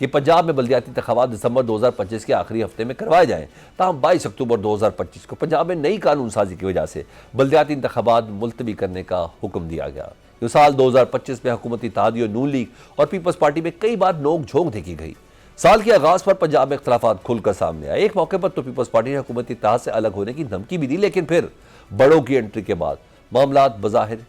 کہ پنجاب میں بلدیاتی انتخابات دسمبر 2025 کے آخری ہفتے میں کروائے جائیں، تاہم 22 اکتوبر 2025 کو پنجاب میں نئی قانون سازی کی وجہ سے بلدیاتی انتخابات ملتوی کرنے کا حکم دیا گیا۔ یہ سال 2025 میں حکومتی اتحادیوں نون لیگ اور پیپلز پارٹی میں کئی بار نوک جھونک دیکھی گئی۔ سال کے آغاز پر پنجاب میں اختلافات کھل کر سامنے آئے۔ ایک موقع پر تو پیپلز پارٹی نے حکومتی اتحاد سے الگ ہونے کی دھمکی بھی دی، لیکن پھر بڑوں کی انٹری کے بعد معاملات بظاہر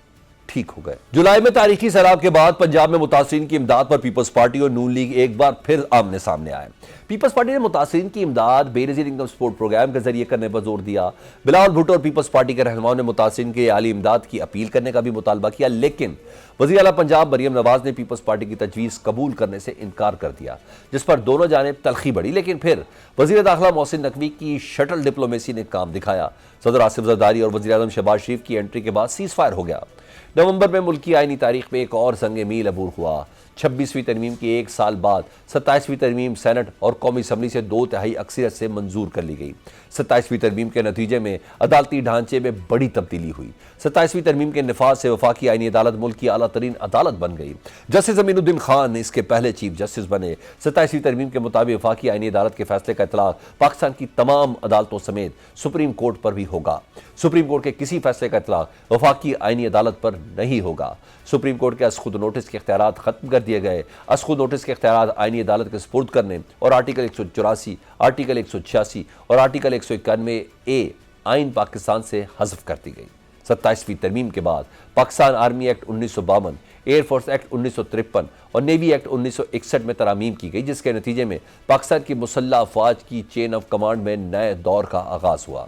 ٹھیک ہو گئے۔ جولائی میں تاریخی سیلاب کے بعد پنجاب میں متاثرین کی امداد پر پیپلز پارٹی اور نون لیگ ایک بار پھر آمنے سامنے آئے۔ پیپلز پارٹی نے متاثرین کی امداد بے نظیر انکم سپورٹ پروگرام کے ذریعے کرنے پر زور دیا۔ بلاول بھٹو اور پیپلز پارٹی کے رہنماؤں نے متاثرین کے عالی امداد کی اپیل کرنے کا بھی مطالبہ کیا، لیکن وزیر اعلیٰ پنجاب مریم نواز نے پیپلز پارٹی کی تجویز قبول کرنے سے انکار کر دیا، جس پر دونوں جانب تلخی بڑھی۔ لیکن پھر وزیر داخلہ محسن نقوی کی شٹل ڈپلومیسی نے کام دکھایا۔ صدر آصف زرداری اور وزیر اعظم شہباز شریف کی انٹری کے بعد سیز فائر ہو گیا۔ نومبر میں ملکی آئینی تاریخ میں ایک اور سنگ میل عبور ہوا۔ 26ویں ترمیم کی ایک سال بعد 27ویں ترمیم سینٹ اور قومی اسمبلی سے 2/3 اکثریت سے منظور کر لی گئی۔ 27ویں ترمیم کے نتیجے میں عدالتی ڈھانچے میں بڑی تبدیلی ہوئی۔ 27ویں ترمیم کے نفاذ سے وفاقی آئینی عدالت ملک کی اعلیٰ ترین عدالت بن گئی۔ جسٹس امین الدین خان اس کے پہلے چیف جسٹس بنے۔ 27ویں ترمیم کے مطابق وفاقی آئینی عدالت کے فیصلے کا اطلاق پاکستان کی تمام عدالتوں سمیت سپریم کورٹ پر بھی ہوگا۔ سپریم کورٹ کے کسی فیصلے کا اطلاق وفاقی آئینی عدالت پر نہیں ہوگا۔ سپریم کورٹ کے از خود نوٹس کے اختیارات ختم کر دیے گئے۔ از خود نوٹس کے اختیارات آئینی عدالت کے سپرد کرنے اور آرٹیکل 184، آرٹیکل 186 اور آرٹیکل 191A آئین پاکستان سے حذف کر دی گئی۔ 27ویں ترمیم کے بعد Pakistan army act 1952، air force act 1953 اور نیوی ایکٹ 1961 میں ترامیم کی گئی، جس کے نتیجے میں پاکستان کی مسلح افواج کی چین آف کمانڈ میں نئے دور کا آغاز ہوا۔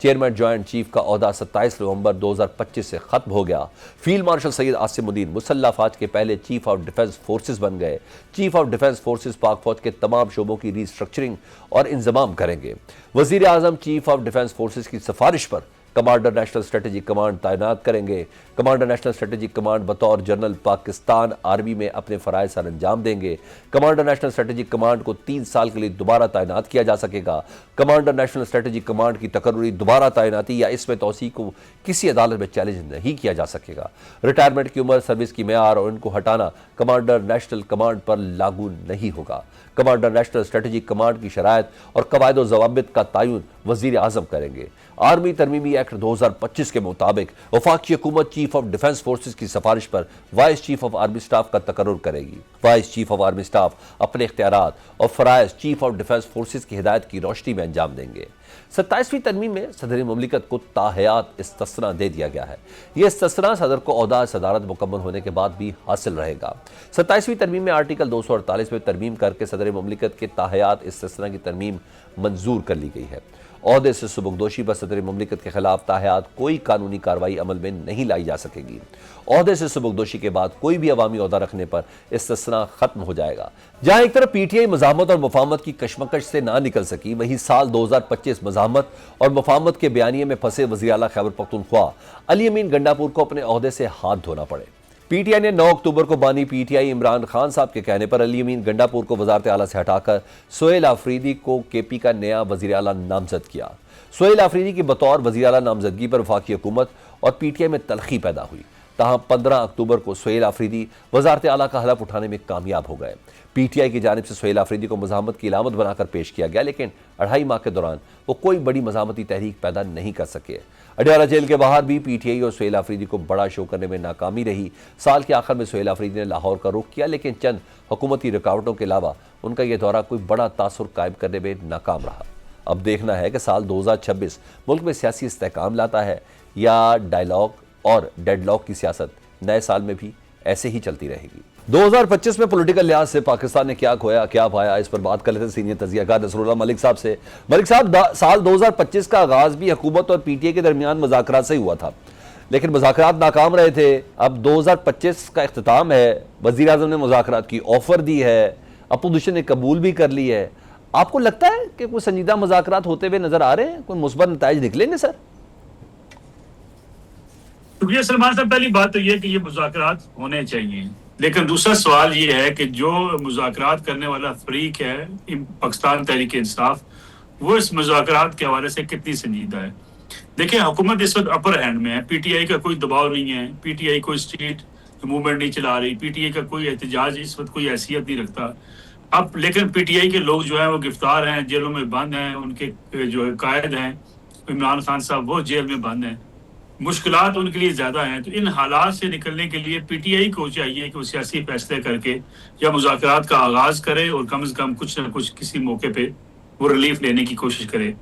چیئرمین جوائنٹ چیف کا عہدہ 27 نومبر 2025 سے ختم ہو گیا۔ فیلڈ مارشل سید عاصم الدین مسلح افواج کے پہلے چیف آف ڈیفنس فورسز بن گئے۔ چیف آف ڈیفنس فورسز پاک فوج کے تمام شعبوں کی ری سٹرکچرنگ اور انضمام کریں گے۔ وزیر اعظم چیف آف ڈیفنس فورسز کی سفارش پر کمانڈر نیشنل اسٹریٹجک کمانڈ تعینات کریں گے۔ کمانڈر نیشنل اسٹریٹجک کمانڈ بطور جنرل پاکستان آرمی میں اپنے فرائض سر انجام دیں گے۔ کمانڈر نیشنل اسٹریٹجک کمانڈ کو 3 سال کے لیے دوبارہ تعینات کیا جا سکے گا۔ کمانڈر نیشنل اسٹریٹجک کمانڈ کی تقرری دوبارہ تعیناتی یا اس میں توسیع کو کسی عدالت میں چیلنج نہیں کیا جا سکے گا۔ ریٹائرمنٹ کی عمر، سروس کی معیار اور ان کو ہٹانا کمانڈر نیشنل کمانڈ پر لاگو نہیں ہوگا۔ کمانڈر نیشنل اسٹریٹجک کمانڈ کی شرائط اور قواعد و ضوابط کا تعین وزیر اعظم کریں گے۔ آرمی ترمیمی ایکٹ 2025 کے مطابق وفاقی حکومت چیف آف ڈیفنس فورسز کی سفارش پر vice chief of army staff کا تقرر کرے گی۔ Vice chief of army staff اپنے اختیارات اور فرائض چیف آف ڈیفنس فورسز کی ہدایت کی روشنی میں انجام دیں گے۔ 27ویں ترمیم میں صدر مملکت کو تاحیات استثناء دے دیا گیا ہے۔ یہ استثناء صدر کو عہدہ صدارت مکمل ہونے کے بعد بھی حاصل رہے گا۔ 27ویں ترمیم میں آرٹیکل 248 میں ترمیم کر کے صدر مملکت کے تاحیات استثناء کی ترمیم منظور کر لی گئی ہے۔ عہدے سے سبکدوشی پر صدر مملکت کے خلاف تاحیات کوئی قانونی کارروائی عمل میں نہیں لائی جا سکے گی۔ عہدے سے سبکدوشی کے بعد کوئی بھی عوامی عہدہ رکھنے پر استثناء ختم ہو جائے گا۔ جہاں ایک طرف پی ٹی آئی مزاحمت اور مفاہمت کی کشمکش سے نہ نکل سکی، وہیں سال 2025 مزاحمت اور مفاہمت کے بیانیے میں پھنسے وزیر اعلیٰ خیبر پختونخوا علی امین گنڈاپور کو اپنے عہدے سے ہاتھ دھونا پڑے۔ پی ٹی آئی نے 9 اکتوبر کو بانی P T I Imran Khan صاحب کے کہنے پر علی امین گنڈاپور کو وزارت اعلیٰ سے ہٹا کر سہیل آفریدی کو کے پی کا نیا وزیر اعلیٰ نامزد کیا۔ سہیل آفریدی کی بطور وزیر اعلیٰ نامزدگی پر وفاقی حکومت اور پی ٹی آئی میں تلخی پیدا ہوئی، تاہم 15 اکتوبر کو سہیل آفریدی وزارت اعلیٰ کا حلف اٹھانے میں کامیاب ہو گئے۔ پی ٹی آئی کی جانب سے سہیل آفریدی کو مزاحمت کی علامت بنا کر پیش کیا گیا، لیکن 2.5 ماہ کے دوران وہ کوئی بڑی مزاحمتی تحریک پیدا نہیں کر سکے۔ اڈیالہ جیل کے باہر بھی پی ٹی آئی اور سہیل آفریدی کو بڑا شو کرنے میں ناکامی رہی۔ سال کے آخر میں سہیل آفریدی نے لاہور کا رخ کیا، لیکن چند حکومتی رکاوٹوں کے علاوہ ان کا یہ دورہ کوئی بڑا تاثر قائم کرنے میں ناکام رہا۔ اب دیکھنا ہے کہ سال 2026 ملک میں سیاسی استحکام لاتا ہے یا ڈائیلاگ اور ڈیڈ لاک کی سیاست نئے سال میں بھی ایسے ہی چلتی رہے گی۔ 2025 میں پولیٹیکل لحاظ سے پاکستان نے کیا کھویا کیا پایا، اس پر بات کر لیتے ہیں سینئر تجزیہ کار نصر اللہ ملک صاحب سے۔ ملک صاحب، سال 2025 کا آغاز بھی حکومت اور پی ٹی آئی کے درمیان مذاکرات سے ہوا تھا، لیکن مذاکرات ناکام رہے تھے۔ اب 2025 کا اختتام ہے، وزیر اعظم نے مذاکرات کی آفر دی ہے، اپوزیشن نے قبول بھی کر لی ہے۔ آپ کو لگتا ہے کہ کوئی سنجیدہ مذاکرات ہوتے ہوئے نظر آ رہے ہیں، کوئی مثبت نتائج نکلیں گے؟ سر شکریہ سلمان صاحب۔ پہلی بات تو یہ کہ یہ مذاکرات ہونے چاہیے، لیکن دوسرا سوال یہ ہے کہ جو مذاکرات کرنے والا فریق ہے پاکستان تحریک انصاف، وہ اس مذاکرات کے حوالے سے کتنی سنجیدہ ہے۔ دیکھیں، حکومت اس وقت اپر ہینڈ میں ہے، پی ٹی آئی کا کوئی دباؤ نہیں ہے، پی ٹی آئی کوئی اسٹریٹ موومنٹ نہیں چلا رہی، پی ٹی آئی کا کوئی احتجاج اس وقت کوئی حیثیت نہیں رکھتا۔ اب لیکن پی ٹی آئی کے لوگ جو ہیں وہ گرفتار ہیں، جیلوں میں بند ہیں، ان کے جو قائد ہیں عمران خان صاحب وہ جیل میں بند ہیں، مشکلات ان کے لیے زیادہ ہیں. تو ان حالات سے نکلنے کے لیے پی ٹی آئی کو چاہیے کہ وہ سیاسی فیصلے کر کے یا مذاکرات کا آغاز کرے اور کم از کم کچھ نہ کچھ کسی موقع پہ وہ ریلیف لینے کی کوشش کرے.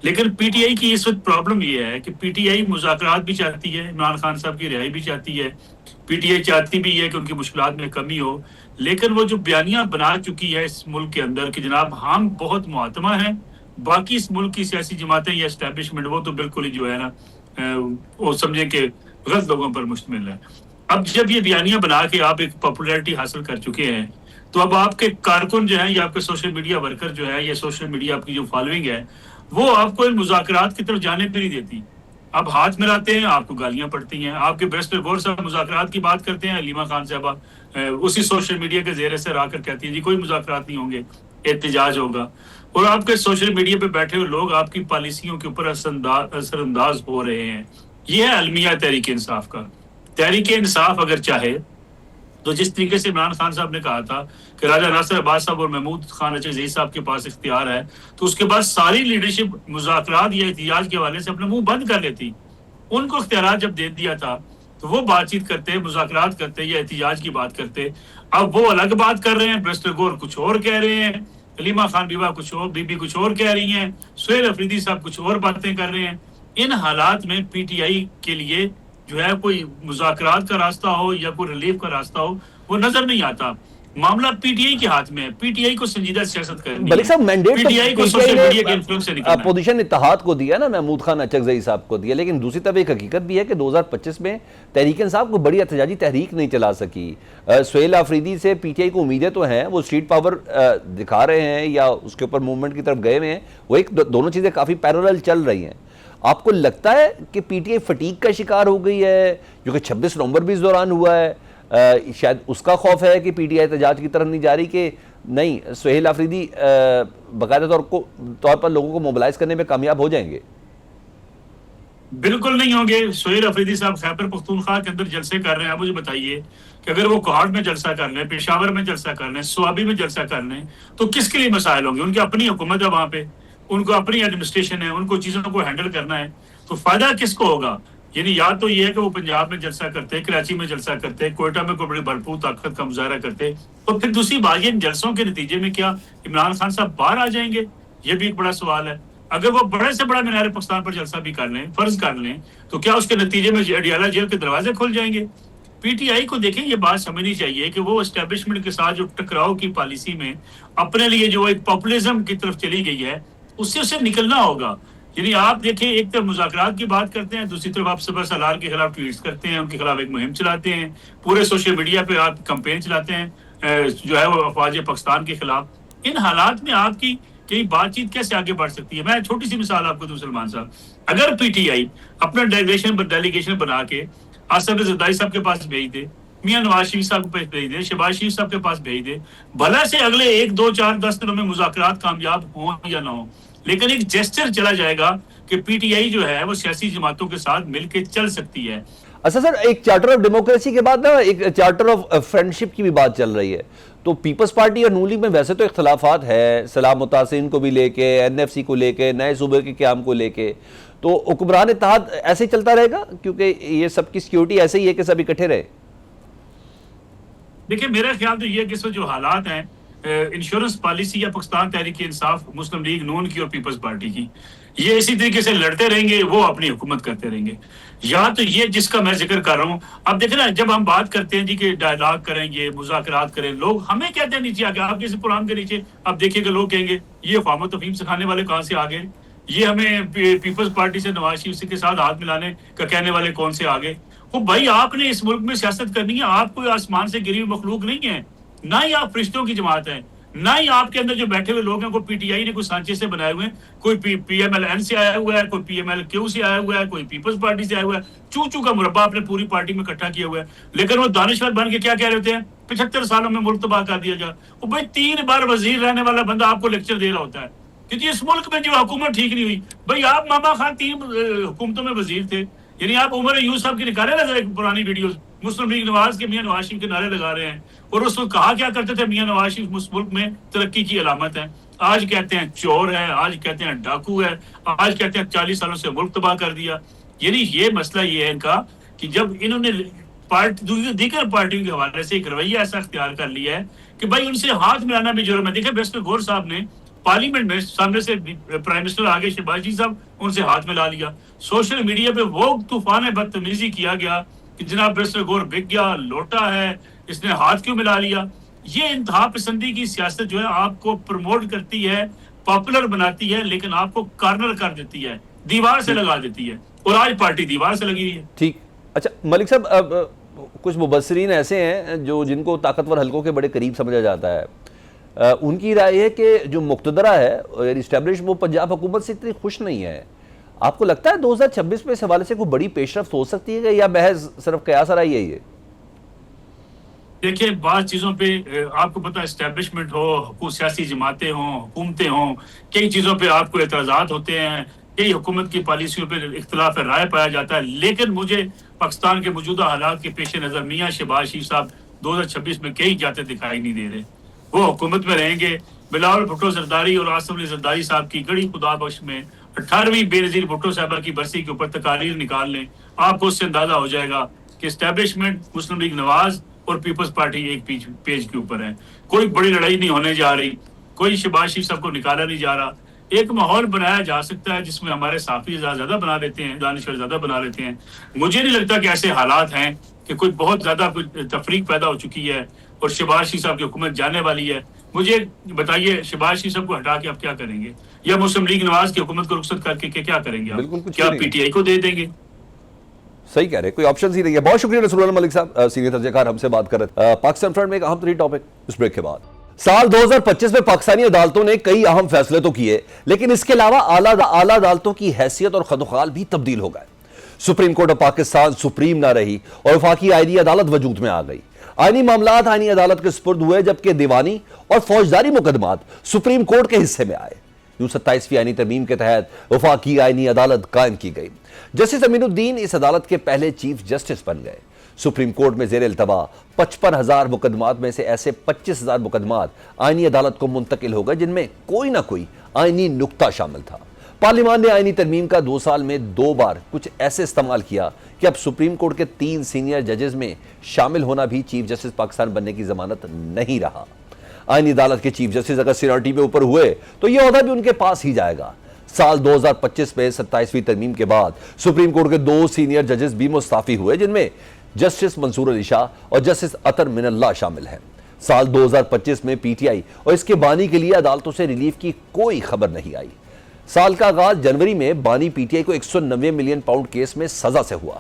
لیکن پی ٹی آئی کی اس وقت پرابلم یہ ہے کہ پی ٹی آئی مذاکرات بھی چاہتی ہے، عمران خان صاحب کی رہائی بھی چاہتی ہے، پی ٹی آئی چاہتی بھی ہے کہ ان کی مشکلات میں کمی ہو، لیکن وہ جو بیانیہ بنا چکی ہے اس ملک کے اندر کہ جناب ہم بہت معتمہ ہیں، باقی اس ملک کی سیاسی جماعتیں یا اسٹیبلشمنٹ وہ تو بالکل ہی جو ہے نا وہ سمجھیں کہ غلط لوگوں پر مشتمل ہے. اب جب یہ بیانیہ بنا کے آپ ایک پاپولیرٹی حاصل کر چکے ہیں تو اب آپ کے کارکن جو ہیں یا آپ کے سوشل میڈیا ورکر جو ہے یا سوشل میڈیا آپ کی جو فالوئنگ ہے وہ آپ کو ان مذاکرات کی طرف جانے پہ نہیں دیتی. اب ہاتھ ملاتے ہیں، آپ کو گالیاں پڑتی ہیں. آپ کے بیرسٹر غور صاحب مذاکرات کی بات کرتے ہیں، علیمہ خان صاحبہ اسی سوشل میڈیا کے زیر اثر آ کر کہتی ہیں جی کوئی مذاکرات نہیں ہوں گے، احتجاج ہوگا. اور آپ کے سوشل میڈیا پہ بیٹھے ہوئے لوگ آپ کی پالیسیوں کے اوپر اثر انداز ہو رہے ہیں. یہ ہے المیہ تحریک انصاف کا. تحریک انصاف اگر چاہے تو جس طریقے سے عمران خان صاحب نے کہا تھا کہ راجہ ناصر عباس صاحب اور محمود خان اچکزئی صاحب کے پاس اختیار ہے، تو اس کے بعد ساری لیڈرشپ مذاکرات یا احتجاج کے حوالے سے اپنا منہ بند کر لیتی. ان کو اختیارات جب دے دیا تھا تو وہ بات چیت کرتے، مذاکرات کرتے یا احتجاج کی بات کرتے. اب وہ الگ بات کر رہے ہیں، بیرسٹر غور کچھ اور کہہ رہے ہیں، علیمہ خان بیوہ کچھ اور، بی بی کچھ اور کہہ رہی ہیں، سہیل افریدی صاحب کچھ اور باتیں کر رہے ہیں. ان حالات میں پی ٹی آئی کے لیے جو ہے کوئی مذاکرات کا راستہ ہو یا کوئی ریلیف کا راستہ ہو وہ نظر نہیں آتا. معاملہ پی ٹی آئی کے ہاتھ میں ہے، پی ٹی آئی کو سنجیدہ سیاست کرنی بلک ہے، صاحب مینڈیٹ پی تو ٹی آئی کو پی ٹی سوشل آئی میڈیا کے نے انفلوئنس سے نکلنا ہے. اپوزیشن اتحاد کو دیا نا، محمود خان اچکزئی صاحب کو دیا، لیکن دوسری طرف ایک حقیقت بھی ہے کہ 2025 میں تحریک انصاف کو بڑی احتجاجی تحریک نہیں چلا سکی. سہیل آفریدی سے پی ٹی آئی کو امیدیں تو ہیں، وہ اسٹریٹ پاور دکھا رہے ہیں یا اس کے اوپر موومنٹ کی طرف گئے ہوئے ہیں، وہ ایک دونوں چیزیں کافی پیرالل چل رہی ہیں. آپ کو لگتا ہے کہ پی ٹی آئی فٹیگ کا شکار ہو گئی ہے جو کہ 26 نومبر بھی اس دوران ہوا ہے؟ شاید اس کا خوف ہے کہ پی ٹی آئی احتجاج کی طرف نہیں جا رہی کہ نہیں سہیل آفریدی باقاعدہ طور پر لوگوں کو موبلائز کرنے میں کامیاب ہو جائیں گے؟ بالکل نہیں ہوں گے. سہیل افریدی صاحب خیبر پختونخوا کے اندر جلسے کر رہے ہیں. آپ مجھے بتائیے کہ اگر وہ کوہاٹ میں جلسہ کر لیں، پشاور میں جلسہ کر لیں، سوابی میں جلسہ کر لیں تو کس کے لیے مسائل ہوں گے؟ ان کی اپنی حکومت ہے وہاں پہ، ان کو اپنی ایڈمنسٹریشن ہے، ان کو چیزوں کو ہینڈل کرنا ہے. تو فائدہ کس کو ہوگا؟ یعنی یا تو یہ ہے کہ وہ پنجاب میں جلسہ کرتے، کراچی میں جلسہ کرتے، کوئٹہ میں کوئی بڑی بھرپور طاقت کا مظاہرہ کرتے. اور پھر دوسری بات، ان جلسوں کے نتیجے میں کیا عمران خان صاحب باہر آ جائیں گے؟ یہ بھی ایک بڑا سوال ہے. اگر وہ بڑے سے بڑا مینار پاکستان پر جلسہ بھی کر لیں، فرض کر لیں، تو کیا اس کے نتیجے میں اڈیالہ جیل کے دروازے کھل جائیں گے؟ پی ٹی آئی کو دیکھیں یہ بات سمجھنی چاہیے کہ وہ اسٹیبلشمنٹ کے ساتھ جو ٹکراؤ کی پالیسی میں اپنے لیے جو ایک پاپولزم کی طرف چلی گئی ہے اس سے اسے نکلنا ہوگا. یعنی آپ دیکھیں ایک طرف مذاکرات کی بات کرتے ہیں، دوسری طرف آپ سبر سالار کے خلاف ٹویٹس کرتے ہیں، ان کے خلاف ایک مہم چلاتے ہیں، پورے سوشل میڈیا پہ آپ کمپین چلاتے ہیں جو ہے وہ افواج پاکستان کے خلاف. ان حالات میں آپ کی کہ بات چیت کیسے آگے بڑھ سکتی ہے؟ میں چھوٹی سی مثال آپ کو دوں سلمان صاحب. اگر پی ٹی آئی اپنا ڈیلیگیشن بنا کے آصف زرداری صاحب کے پاس بھیج دے، میاں نواز شریف صاحب کے پاس بھیج دے، شہباز شریف صاحب کے پاس بھیج دے، بھلا سے اگلے 1 2 4 10 دنوں میں مذاکرات کامیاب ہوں یا نہ ہوں، لیکن ایک جیسچر چلا جائے گا کہ پی ٹی آئی جو ہے وہ سیاسی جماعتوں کے ساتھ مل کے چل سکتی ہے. اچھا سر، ایک چارٹر آف ڈیموکریسی کے بعد نا ایک چارٹر آف فرینڈشپ کی بھی بات چل رہی ہے. تو پیپلز پارٹی اور نون لیگ میں ویسے تو اختلافات ہے، سلام متحسین کو بھی لے کے، این ایف سی کو لے کے، نئے صوبے کے قیام کو لے کے، تو حکمران اتحاد ایسے ہی چلتا رہے گا کیونکہ یہ سب کی سیکیورٹی ایسے ہی ہے کہ سب اکٹھے رہے؟ دیکھیں میرا خیال تو یہ کہ اس وقت جو حالات ہیں انشورنس پالیسی یا پاکستان تحریک انصاف، مسلم لیگ نون کی اور پیپلز پارٹی کی، یہ اسی طریقے سے لڑتے رہیں گے، وہ اپنی حکومت کرتے رہیں گے. یا تو یہ جس کا میں ذکر کر رہا ہوں، اب دیکھیں نا جب ہم بات کرتے ہیں جی کہ ڈائلاگ کریں گے، مذاکرات کریں، لوگ ہمیں کہتے ہیں نیچے آ کے، آپ کسی پروگرام کے نیچے آپ دیکھیے کہ لوگ کہیں گے یہ قوم و تفہیم سکھانے والے کہاں سے آ گئے، یہ ہمیں پیپلز پارٹی سے نواز شریف کے ساتھ ہاتھ ملانے کا کہنے والے کون سے آ گئے. وہ بھائی آپ نے اس ملک میں سیاست کرنی ہے، آپ کوئی آسمان سے گری ہوئی مخلوق نہیں ہے، نہ ہی آپ فرشتوں کی جماعت ہیں، نہ ہی آپ کے اندر جو بیٹھے ہوئے لوگ ہیں کوئی پی ٹی آئی نے کوئی سانچے سے بنائے ہوئے ہیں، کوئی پی ایم ایل این سے آیا ہوا ہے، کوئی پی ایم ایل کیو سے آیا ہوا ہے، کوئی پیپلز پارٹی سے آیا ہوا ہے، چو کا مربع اپنے پوری پارٹی میں اکٹھا کیا ہوا ہے. لیکن وہ دانشور بن کے کیا کہہ رہے ہوتے ہیں 75 سالوں میں ملک تباہ کر دیا جائے. وہ بھائی 3 بار وزیر رہنے والا بندہ آپ کو لیکچر دے رہا ہوتا ہے کیونکہ اس ملک میں جو حکومت ٹھیک نہیں ہوئی. بھائی آپ ماما خان 3 حکومتوں میں وزیر تھے، یعنی آپ عمر یونس صاحب کی نکالے نا ذرا پرانی ویڈیوز، مسلم لیگ نواز کے میاں نواز شریف کے نعرے لگا رہے ہیں، اور اس وقت کہا کیا کرتے تھے میاں نواز شریف اس ملک میں ترقی کی علامت ہے، آج کہتے ہیں چور ہے، آج کہتے ہیں ڈاکو ہے، آج کہتے ہیں 40 سالوں سے ملک تباہ کر دیا۔ یعنی یہ مسئلہ یہ ہے ان کا کہ جب انہوں نے دیگر پارٹیوں کے حوالے سے ایک رویہ ایسا اختیار کر لیا ہے کہ بھائی ان سے ہاتھ ملانا بھی جرم ہے۔ دیکھیں بیسٹر گور صاحب نے پارلیمنٹ میں سامنے سے پرائم منسٹر آگے شہباز شریف صاحب ان سے ہاتھ ملا لیا، سوشل میڈیا پہ وہ طوفان بدتمیزی کیا گیا کہ جناب بیسٹر گور بک گیا، لوٹا ہے، اس نے ہاتھ کیوں ملا لیا۔ یہ انتہا پسندی کی سیاست جو ہے آپ کو پروموٹ کرتی ہے، پاپولر بناتی ہے، لیکن آپ کو کارنر کر دیتی ہے، دیوار سے لگا دیتی ہے، اور آج پارٹی دیوار سے لگی ہے۔ ٹھیک، اچھا ملک صاحب، اب کچھ مبصرین ایسے ہیں جن کو طاقتور حلقوں کے بڑے قریب سمجھا جاتا ہے، ان کی رائے ہے کہ جو مقتدرہ ہے یعنی اسٹیبلش، وہ پنجاب حکومت سے اتنی خوش نہیں ہے۔ آپ کو لگتا ہے 2026 میں اس حوالے سے کوئی بڑی پیش رفت ہو سکتی ہے یا محض صرف قیاس آرائی ہے یہ؟ دیکھیں بعض چیزوں پہ آپ کو پتہ اسٹیبلشمنٹ ہو، سیاسی جماعتیں ہوں، حکومتیں ہوں، کئی چیزوں پہ آپ کو اعتراضات ہوتے ہیں، کئی حکومت کی پالیسیوں پہ اختلاف رائے پایا جاتا ہے، لیکن مجھے پاکستان کے موجودہ حالات کے پیش نظر میاں شہباز شریف صاحب 2026 میں کئی جاتے دکھائی نہیں دے رہے۔ وہ حکومت میں رہیں گے، بلاول بھٹو زرداری اور آصف علی زرداری صاحب کی گڑی خدا بخش میں 18ویں بے نظیر بھٹو صاحبہ کی برسی کے اوپر تقاریر نکال لیں، آپ کو اس سے اندازہ ہو جائے گا کہ اسٹیبلشمنٹ مسلم لیگ نواز اور پیپلز پارٹی ایک پیج کے اوپر ہے۔ کوئی بڑی لڑائی نہیں ہونے جا رہی، کوئی شہباز شریف صاحب کو نکالا نہیں جا رہا۔ ایک ماحول بنایا جا سکتا ہے جس میں ہمارے صحافی زیادہ بنا لیتے ہیں، دانشور زیادہ بنا لیتے ہیں۔ مجھے نہیں لگتا کہ ایسے حالات ہیں کہ کوئی بہت زیادہ کوئی تفریق پیدا ہو چکی ہے اور شہباز شریف صاحب کی حکومت جانے والی ہے۔ مجھے بتائیے شہباز شریف صاحب کو ہٹا کے آپ کیا کریں گے، یا مسلم لیگ نواز کی حکومت کو رخصت کر کے کیا کریں گے؟ بالکل آپ کچھ کیا نہیں پی ٹی آئی کو دے دیں گے؟ صحیح کہہ رہے، کوئی آپشن ہی نہیں ہے۔ بہت شکریہ رسول اللہ ملک صاحب، سینئر تجزیہ کار ہم سے بات کر رہے۔ پاکستان فرنٹ میں ایک اہم ترین ٹاپک اس بریک کے بعد۔ سال 2025 میں پاکستانی عدالتوں نے کئی اہم فیصلے تو کیے، لیکن اس کے علاوہ اعلیٰ عدالتوں کی حیثیت اور خد و خال بھی تبدیل ہو گئے۔ Supreme court of Pakistan supreme نہ رہی اور وفاقی آئینی عدالت وجود میں آ گئی۔ آئینی معاملات آئینی عدالت کے سپرد ہوئے، جبکہ دیوانی اور فوجداری مقدمات سپریم کورٹ کے حصے میں آئے۔ 27ویں آئینی ترمیم کے تحت وفاقی آئینی عدالت قائم کی گئی۔ جسٹس امین الدین اس عدالت کے پہلے چیف جسٹس بن گئے۔ سپریم کورٹ میں زیر التوا 55,000 مقدمات میں سے ایسے 25,000 مقدمات آئینی عدالت کو منتقل ہو گئے جن میں کوئی نہ کوئی آئینی نکتہ شامل تھا۔ پارلیمان نے آئینی ترمیم کا 2 سال میں 2 بار کچھ ایسے استعمال کیا کہ اب سپریم کورٹ کے 3 سینئر ججز میں شامل ہونا بھی چیف جسٹس پاکستان بننے کی ضمانت نہیں رہا۔ آئینی عدالت کے چیف جسٹس اگر سینیورٹی میں اوپر ہوئے تو یہ عہدہ بھی ان کے پاس ہی جائے گا۔ سال 2025 میں 27ویں ترمیم کے بعد سپریم کورٹ کے 2 سینئر ججز بھی مستعفی ہوئے، جن میں جسٹس منصور علی شاہ اور جسٹس اطہر من اللہ شامل ہیں۔ سال 2025 میں پی ٹی آئی اور اس کے بانی کے لیے عدالتوں سے ریلیف کی کوئی خبر نہیں آئی۔ سال کا آغاز جنوری میں بانی پی ٹی آئی کو 190 ملین پاؤنڈ کیس میں سزا سے ہوا۔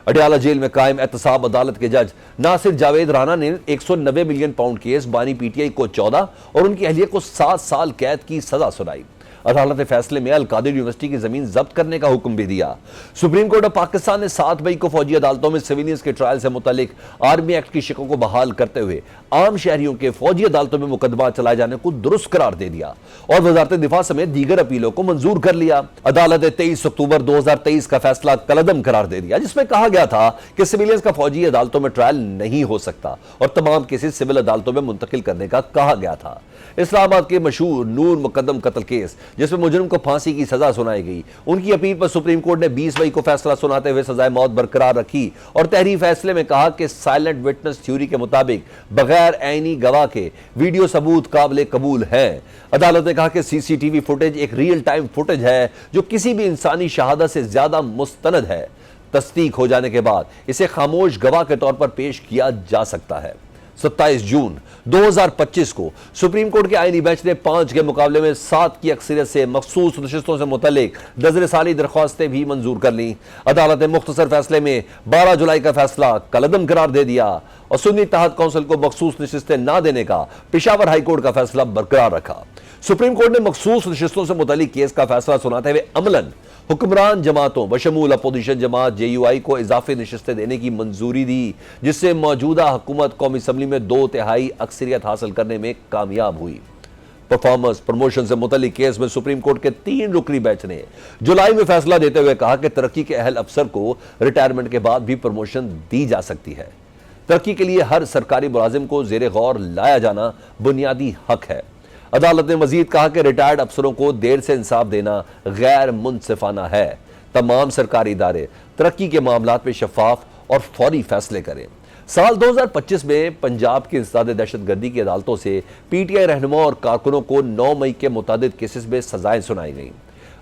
اڈیالہ جیل میں قائم احتساب عدالت کے جج ناصر جاوید رانا نے 190 ملین پاؤنڈ کیس بانی پی ٹی آئی کو 14 اور ان کی اہلیہ کو 7 سال قید کی سزا سنائی۔ عدالت فیصلے میں القادر یونیورسٹی کی زمین ضبط کرنے کا حکم بھی دیا۔ سپریم کورٹ آف پاکستان نے 7 مئی کو فوجی عدالتوں میں سویلینز کے ٹرائل سے متعلق آرمی ایکٹ کی شقوں کو بحال کرتے ہوئے عام شہریوں کے فوجی عدالتوں میں مقدمات چلائے جانے کو درست قرار دے دیا اور وزارت دفاع سمیت دیگر اپیلوں کو منظور کر لیا۔ عدالت نے 23 اکتوبر 2023 کا فیصلہ کالعدم قرار دے دیا، جس میں کہا گیا تھا کہ سویلینز کا فوجی عدالتوں میں ٹرائل نہیں ہو سکتا اور تمام کیسز سول عدالتوں میں منتقل کرنے کا کہا گیا تھا۔ اسلام آباد کے مشہور نور مقدم قتل کیس، جس میں مجرم کو پھانسی کی سزا سنائی گئی، ان کی اپیل پر سپریم کورٹ نے 20 مئی کو فیصلہ سناتے ہوئے سزائے موت برقرار رکھی اور تحریری فیصلے میں کہا کہ سائلنٹ وٹنس تھیوری کے مطابق بغیر عینی گواہ کے ویڈیو ثبوت قابل قبول ہیں۔ عدالت نے کہا کہ سی سی ٹی وی فوٹیج ایک ریئل ٹائم فوٹیج ہے جو کسی بھی انسانی شہادت سے زیادہ مستند ہے۔ تصدیق ہو جانے کے بعد اسے خاموش گواہ کے طور پر پیش کیا جا سکتا ہے۔ 27 جون 2025 کو سپریم کورٹ کے آئینی بینچ نے 5 کے مقابلے میں 7 کی اکثریت سے مخصوص نشستوں سے متعلق نظرثانی درخواستیں بھی منظور کر لیں۔ عدالت نے مختصر فیصلے میں 12 جولائی کا فیصلہ کالعدم قرار دے دیا اور سنی اتحاد کونسل کو مخصوص نشستیں نہ دینے کا پشاور ہائی کورٹ کا فیصلہ برقرار رکھا۔ سپریم کورٹ نے مخصوص نشستوں سے متعلق کیس کا فیصلہ سناتے ہوئے عملاً حکمران جماعتوں بشمول اپوزیشن جماعت جے یو آئی کو اضافی نشستیں دینے کی منظوری دی، جس سے موجودہ حکومت قومی اسمبلی میں 2/3 اکثریت حاصل کرنے میں کامیاب ہوئی۔ پرفارمنس پروموشن سے متعلق کیس میں سپریم کورٹ کے 3 رکنی بینچ نے جولائی میں فیصلہ دیتے ہوئے کہا کہ ترقی کے اہل افسر کو ریٹائرمنٹ کے بعد بھی پروموشن دی جا سکتی ہے۔ ترقی کے لیے ہر سرکاری ملازم کو زیر غور لایا جانا بنیادی حق ہے۔ عدالت نے مزید کہا کہ ریٹائرڈ افسروں کو دیر سے انصاف دینا غیر منصفانہ ہے۔ تمام سرکاری ادارے ترقی کے معاملات میں شفاف اور فوری فیصلے کریں۔ سال 2025 میں پنجاب کی انسداد دہشت گردی کی عدالتوں سے پی ٹی آئی رہنما اور کارکنوں کو 9 مئی کے متعدد کیسز میں سزائیں سنائی گئیں۔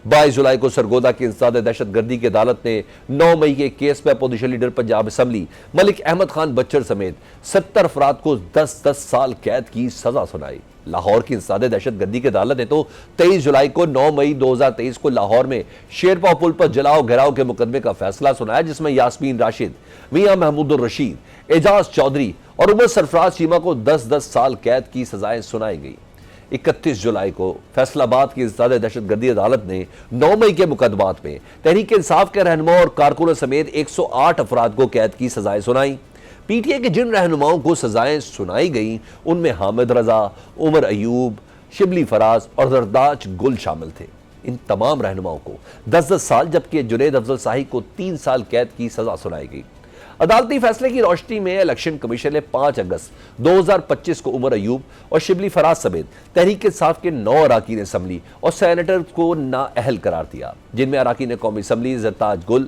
22 جولائی کو سرگودا کی انسداد دہشت گردی کی عدالت نے 9 مئی کے کیس میں opposition leader Punjab assembly Malik Ahmad Khan Butcher سمیت 70 افراد کو 10 سال قید کی سزا سنائی۔ لاہور کی انسداد دہشت گردی کی عدالت نے تو 23 جولائی کو 9 مئی 2023 کو لاہور میں شیرپا پل پر جلاؤ گھیراؤ کے مقدمے کا فیصلہ سنایا، جس میں یاسمین راشد، میاں محمود الرشید، اعجاز چودھری اور عمر سرفراز چیمہ کو 10 سال قید کی سزائیں سنائی گئی۔ 31 جولائی کو فیصل آباد کی انسداد دہشت گردی عدالت نے 9 مئی کے مقدمات میں تحریک انصاف کے رہنما اور کارکنوں سمیت 108 افراد کو قید کی سزائیں سنائیں۔ پی ٹی آئی کے جن رہنماؤں کو سزائیں سنائی گئیں ان میں حامد رضا، عمر ایوب، شبلی فراز اور زرداج گل شامل تھے۔ ان تمام رہنماؤں کو 10 سال جبکہ جنید افضل شاہی کو 3 سال قید کی سزا سنائی گئی۔ عدالتی فیصلے کی روشنی میں الیکشن کمیشن نے 5 اگست 2025 کو عمر ایوب اور شبلی فراز سمیت تحریک انصاف کے 9 اراکین اسمبلی اور سینیٹر کو نااہل قرار دیا، جن میں اراکین قومی اسمبلی زرتاج گل،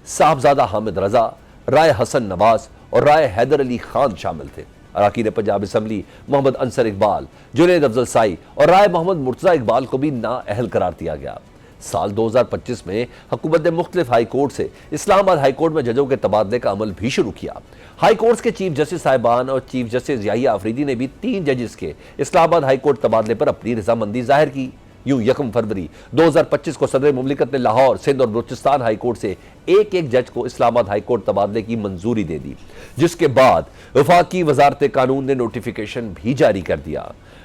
صاحبزادہ حامد رضا، رائے حسن نواز اور رائے حیدر علی خان شامل تھے۔ اراکین پنجاب اسمبلی محمد انصر اقبال، جنید افضل سائی اور رائے محمد مرتضی اقبال کو بھی نااہل قرار دیا گیا۔ سال 2025 میں حکومت نے مختلف ہائی کورٹ سے اسلام آباد ہائی کورٹ میں ججوں کے تبادلے کا عمل بھی شروع کیا۔ ہائی کورٹس کے چیف جسٹس صاحبان اور چیف جسٹس یحییٰ آفریدی نے بھی 3 ججز کے اسلام آباد ہائی کورٹ تبادلے پر اپنی رضامندی ظاہر کی۔ یوں 1 فروری 2025 کو صدر مملکت نے لاہور، سندھ اور بلوچستان ہائی کورٹ سے ایک جج کو اسلام آباد ہائی کورٹ تبادلے کی منظوری دے دی، جس کے بعد وفاقی وزارت قانون نے نوٹیفیکیشن بھی جاری کر دیا۔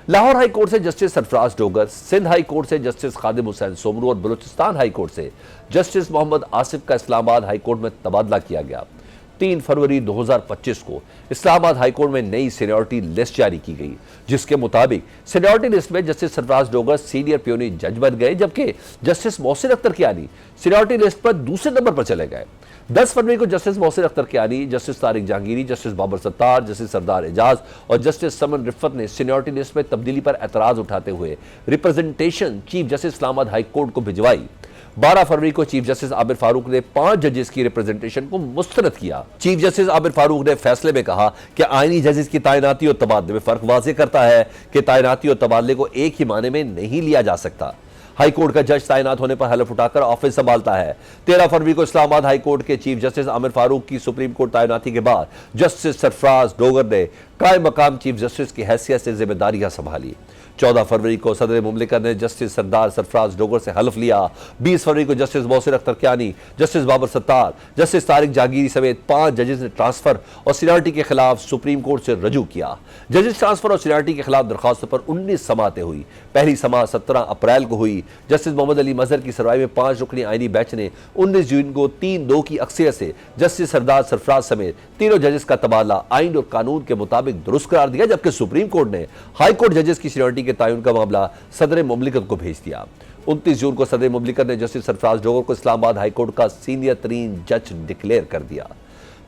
لاہور ہائی کورٹ سے جسٹس سرفراز ڈوگر، سندھ ہائی کورٹ سے جسٹس خادم حسین سومرو اور بلوچستان ہائی کورٹ سے جسٹس محمد آصف کا اسلام آباد ہائی کورٹ میں تبادلہ کیا گیا۔ 3 فروری 2025 کو اسلام آباد ہائی کورٹ میں نئی سینیورٹی لسٹ جاری کی گئی، جس کے مطابق سینیورٹی لسٹ میں جسٹس سرفراز ڈوگر سینئر پیونی جج بن گئے، جبکہ justice Mohsin Akhtar Kayani seniority list پر دوسرے نمبر پر چلے گئے۔ 10 فروری کو justice Mohsin Akhtar Kayani, justice Tariq Jahangiri, justice Babar ستار، جسٹس سردار اعجاز اور جسٹس سمن رفت نے سینیورٹی لسٹ میں تبدیلی پر اعتراض اٹھاتے ہوئے ریپرزنٹیشن چیف جسٹس اسلام آباد ہائی کورٹ کو بھجوائی۔ 12 فروری کو چیف جسٹس عابر فاروق نے 5 ججز کی ریپرزنٹیشن کو مسترد کیا۔ چیف جسٹس عابر فاروق نے فیصلے میں کہا کہ آئینی ججز کی تعیناتی اور تبادلے میں فرق واضح کرتا ہے کہ تعیناتی اور تبادلے کو ایک ہی معنی میں نہیں لیا جا سکتا۔ ہائی کورٹ کا جج تعینات ہونے پر حلف اٹھا کر آفس سنبھالتا ہے۔ 13 فروری کو اسلام آباد ہائی کورٹ کے چیف جسٹس عامر فاروق کی سپریم کورٹ تعیناتی کے بعد جسٹس سرفراز ڈوگر نے قائم مقام چیف جسٹس کی حیثیت سے ذمہ داریاں سنبھالی۔ 14 فروری کو صدر مملکت نے جسٹس سردار سرفراز ڈوگر سے حلف لیا۔ 20 فروری کو جسٹس محسن اختر کیانی، جسٹس بابر ستار، جسٹس طارق جہانگیری سمیت 5 ججز نے ٹرانسفر اور سینیورٹی کے خلاف سپریم کورٹ سے رجوع کیا۔ ججز ٹرانسفر اور سینیورٹی کے خلاف درخواستوں پر 19 سماعتیں ہوئی۔ پہلی سماعت 17 اپریل کو ہوئی۔ جسٹس محمد علی مظہر کی سربراہی میں 5 رکنی آئینی بینچ نے 19 جون کو 3-2 کی اکثریت سے جسٹس سردار سرفراز سمیت تینوں ججز کا تبادلہ آئین اور قانون کے مطابق درست قرار دیا، جبکہ سپریم کورٹ نے ہائی کورٹ ججز کی سینیورٹی کے تعین کا معاملہ صدر مملکت کو بھیج دیا۔ 29 جون کو صدر مملکت نے جسٹس سرفراز ڈوگر کو اسلام آباد ہائی کورٹ کا سینئر ترین جج ڈکلیئر کر دیا۔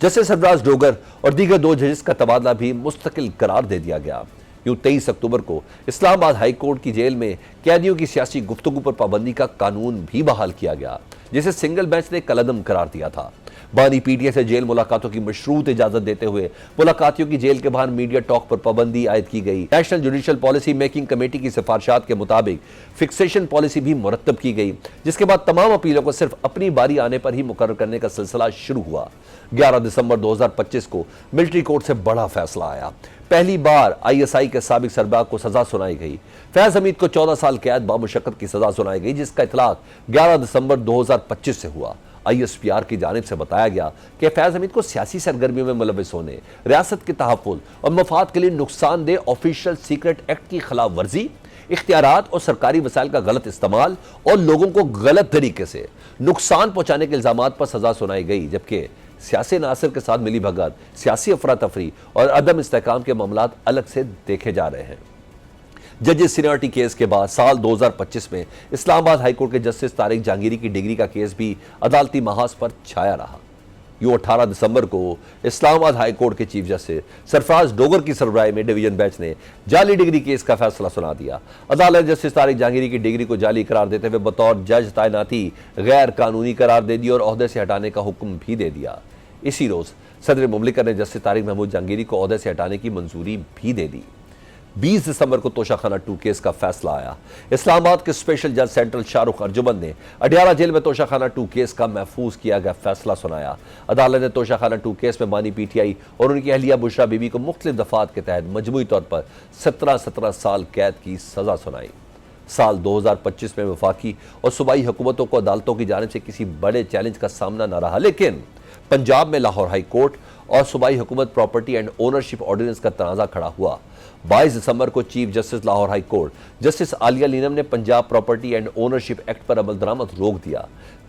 جسٹس سرفراز ڈوگر اور دیگر 2 ججز کا تبادلہ بھی مستقل قرار دے دیا گیا۔ یوں 23 اکتوبر کو اسلام آباد ہائی کورٹ کی جیل میں قیدیوں کی سیاسی گفتگو پر پابندی کا قانون بھی بحال کیا گیا، جسے سنگل بینچ نے کالعدم قرار دیا تھا۔ بانی پی ٹی آئی سے جیل ملاقاتوں کی مشروط اجازت دیتے ہوئے ملاقاتیوں کی جیل کے باہر میڈیا ٹاک پر پابندی عائد کی گئی۔ National judicial policy making committee کی سفارشات کے مطابق فکسیشن پالیسی بھی مرتب کی گئی، جس کے بعد تمام اپیلوں کو صرف اپنی باری آنے پر ہی مقرر کرنے کا سلسلہ شروع ہوا۔ 11 دسمبر 2025 کو ملٹری کورٹ سے بڑا فیصلہ آیا۔ پہلی بار آئی ایس آئی کے سابق سربراہ کو سزا سنائی گئی۔ فیض حمید کو 14 سال قید بامشقت کی سزا سنائی گئی، جس کا اطلاق 11 دسمبر 2025 سے ہوا۔ آئی ایس پی آر کی جانب سے بتایا گیا کہ فیض حمید کو سیاسی سرگرمیوں میں ملوث ہونے، ریاست کے تحفظ اور مفاد کے لیے نقصان دہ آفیشل سیکرٹ ایکٹ کی خلاف ورزی، اختیارات اور سرکاری وسائل کا غلط استعمال اور لوگوں کو غلط طریقے سے نقصان پہنچانے کے الزامات پر سزا سنائی گئی، جبکہ سیاسی عناصر کے ساتھ ملی بھگت، سیاسی افراتفری اور عدم استحکام کے معاملات الگ سے دیکھے جا رہے ہیں۔ ججز سینیورٹی کیس کے بعد سال 2025 میں اسلام آباد ہائی کورٹ کے جسٹس طارق جہانگیری کی ڈگری کا کیس بھی عدالتی محاذ پر چھایا رہا۔ یوں 18 دسمبر کو اسلام آباد ہائی کورٹ کے چیف جسٹس سرفراز ڈوگر کی سربراہی میں ڈویژن بینچ نے جعلی ڈگری کیس کا فیصلہ سنا دیا۔ عدالت نے جسٹس طارق جہانگیری کی ڈگری کو جعلی قرار دیتے ہوئے بطور جج تعیناتی غیر قانونی قرار دے دی اور عہدے سے ہٹانے کا حکم بھی دے دیا۔ اسی روز صدر مملکت نے جسٹس طارق محمود جہانگیری کو عہدے سے ہٹانے کی منظوری بھی دے دی۔ 20 دسمبر کو توشہ خانہ 2 کیس کا فیصلہ آیا۔ اسلام آباد کے اسپیشل جج سینٹرل شاہ رخ ارجمند نے اڈیالہ جیل میں توشہ خانہ 2 کیس کا محفوظ کیا گیا فیصلہ سنایا۔ عدالت نے توشہ خانہ 2 کیس میں بانی پی ٹی آئی اور ان کی اہلیہ بشرا بی بی کو مختلف دفعات کے تحت مجموعی طور پر 17 سال قید کی سزا سنائی۔ سال 2025 میں وفاقی اور صوبائی حکومتوں کو عدالتوں کی جانب سے کسی بڑے چیلنج کا سامنا نہ رہا، لیکن پنجاب میں لاہور ہائی کورٹ اور صوبائی حکومت پراپرٹی اینڈ اونرشپ آرڈیننس کا تنازع کھڑا ہوا۔ 22 دسمبر کو chief justice Lahore high court justice Aliya لینم نے Punjab property and ownership act پر عمل درآمد روک دیا۔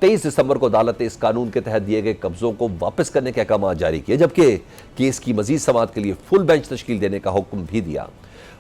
23 دسمبر کو عدالت نے اس قانون کے تحت دیے گئے قبضوں کو واپس کرنے کے احکامات جاری کیے، جبکہ کیس کی مزید سماعت کے لیے فل بینچ تشکیل دینے کا حکم بھی دیا۔